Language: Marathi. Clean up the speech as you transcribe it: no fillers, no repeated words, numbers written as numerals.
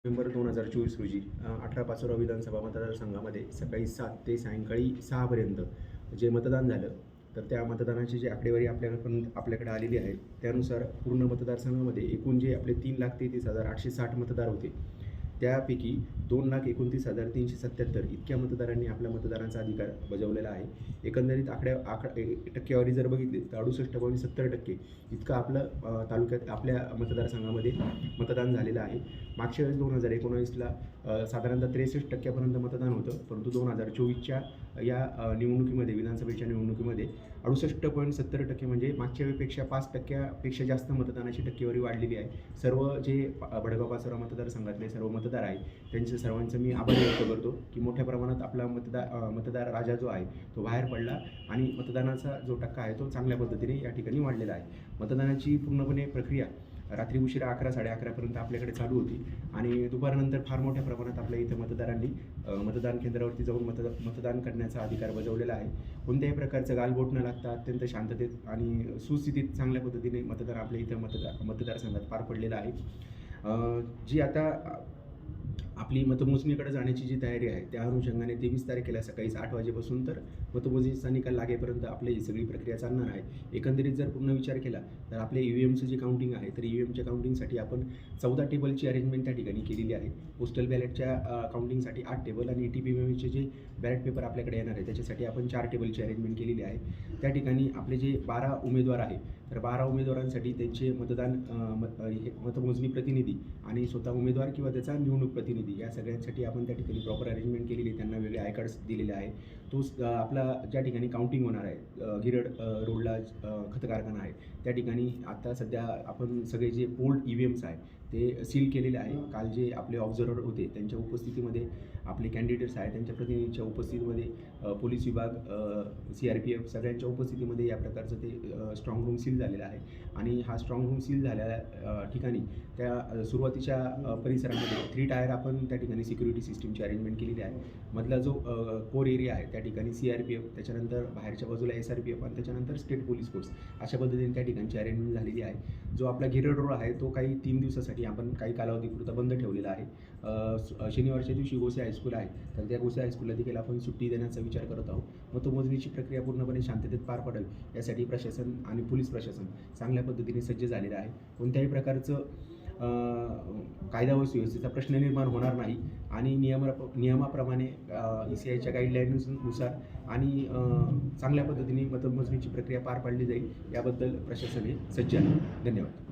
नोव्हेंबर 2024 रोजी 18 विधानसभा मतदारसंघामध्ये सकाळी 7 ते सायंकाळी 6 पर्यंत जे मतदान झालं, तर त्या मतदानाची जी आकडेवारी आपल्याकडे आलेली आहे, त्यानुसार पूर्ण मतदारसंघामध्ये एकूण जे आपले 3,33,860 मतदार होते, त्यापैकी 2,29,377 इतक्या मतदारांनी आपल्या मतदानाचा अधिकार बजावलेला आहे. एकंदरीत टक्केवारी जर बघितली तर 68.70% इतकं आपलं तालुक्यात आपल्या मतदारसंघामध्ये मतदान झालेलं आहे. मागच्या वेळेस 2019ला साधारणतः 63% मतदान होतं, परंतु 2024च्या या निवडणुकीमध्ये, विधानसभेच्या निवडणुकीमध्ये 68.70% म्हणजे मागच्या वेळेपेक्षा 5% जास्त मतदानाची टक्केवारी वाढलेली आहे. सर्व जे भडगाव पाचोरा मतदारसंघातले सर्व मतदार आहे, त्यांच्या सर्वांचं मी आभार व्यक्त करतो की मोठ्या प्रमाणात आपला मतदार राजा जो आहे तो बाहेर पडला आणि मतदानाचा जो टक्का आहे तो चांगल्या पद्धतीने या ठिकाणी वाढलेला आहे. मतदानाची पूर्णपणे प्रक्रिया रात्री उशिरा 11-11:30पर्यंत आपल्याकडे चालू होती आणि दुपारनंतर फार मोठ्या प्रमाणात आपल्या इथं मतदारांनी मतदान केंद्रावरती जाऊन मतदान करण्याचा अधिकार बजावलेला आहे. कोणत्याही प्रकारचं गालबोट न लागता अत्यंत शांततेत आणि सुस्थितीत चांगल्या पद्धतीने मतदान आपल्या इथं मतदारसंघात पार पडलेलं आहे. जी आता आपली मतमोजणीकडे जाण्याची जी तयारी आहे, त्या अनुषंगाने 23 तारखेला सकाळी 8 वाजेपासून तर मतमोजणीचा निकाल लागेपर्यंत आपली ही सगळी प्रक्रिया चालणार आहे. एकंदरीत जर पूर्ण विचार केला तर आपल्या EVMचं जे काउंटिंग आहे, तर EVMच्या काउंटिंगसाठी आपण 14 टेबलची अरेंजमेंट त्या ठिकाणी केलेली आहे. पोस्टल बॅलेटच्या काउंटिंगसाठी 8 टेबल आणि ETPMचे जे बॅलेट पेपर आपल्याकडे येणार आहे त्याच्यासाठी आपण 4 टेबलची अरेंजमेंट केलेली आहे. त्या ठिकाणी आपले जे 12 उमेदवार आहे, तर 12 उमेदवारांसाठी त्यांचे मतमोजणी प्रतिनिधी आणि स्वतः उमेदवार किंवा त्याचा निवडणूक प्रतिनिधी या सगळ्यांसाठी आपण त्या ठिकाणी प्रॉपर अरेंजमेंट केलेली आहे. त्यांना वेगळे आय कार्ड्स दिलेले आहे. तो आपला ज्या ठिकाणी काउंटिंग होणार आहे, गिरड रोडला खत कारखाना आहे, त्या ठिकाणी आता सध्या आपण सगळे जे पोल्ड EVMs आहे ते सील केलेले आहे. काल जे आपले ऑब्झर्वर होते त्यांच्या उपस्थितीमध्ये आपले कॅन्डिडेट्स आहेत, त्यांच्या प्रतिनिधींच्या उपस्थितीमध्ये पोलीस विभाग, CRPF सगळ्यांच्या उपस्थितीमध्ये या प्रकारचं ते स्ट्रॉंग रूम सील झालेला आहे. आणि हा स्ट्रॉंग रूम सील झालेल्या ठिकाणी त्या सुरुवातीच्या परिसरामध्ये 3 टायर आपण त्या ठिकाणी सिक्युरिटी सिस्टीमची अरेंजमेंट केलेली आहे. मधला जो कोर एरिया आहे त्या ठिकाणी CRPF, त्याच्यानंतर बाहेरच्या बाजूला SRPF आणि त्याच्यानंतर स्टेट पोलीस फोर्स अशा पद्धतीने त्या ठिकाणची अरेंजमेंट झालेली आहे. जो आपला गिरड रोड आहे तो काही 3 दिवसासाठी आपण काही कालावधीपुरता बंद ठेवलेला आहे. शनिवारच्या दिवशी गोसे हायस्कूल आहे, तर त्या गोसे हायस्कूलला देखील आपण सुट्टी देण्याचा विचार करत आहोत. मतमोजणीची प्रक्रिया पूर्णपणे शांततेत पार पडावी यासाठी प्रशासन आणि पोलीस प्रशासन चांगल्या पद्धतीने सज्ज झालेलं आहे. कोणत्याही प्रकारचं कायदा व सुव्यवस्थेचा प्रश्न निर्माण होणार नाही आणि नियमाप्रमाणे ECIच्या गाईडलाईन्सनुसार आणि चांगल्या पद्धतीने मतमोजणीची प्रक्रिया पार पाडली जाईल याबद्दल प्रशासन हे सज्ज आहे. धन्यवाद.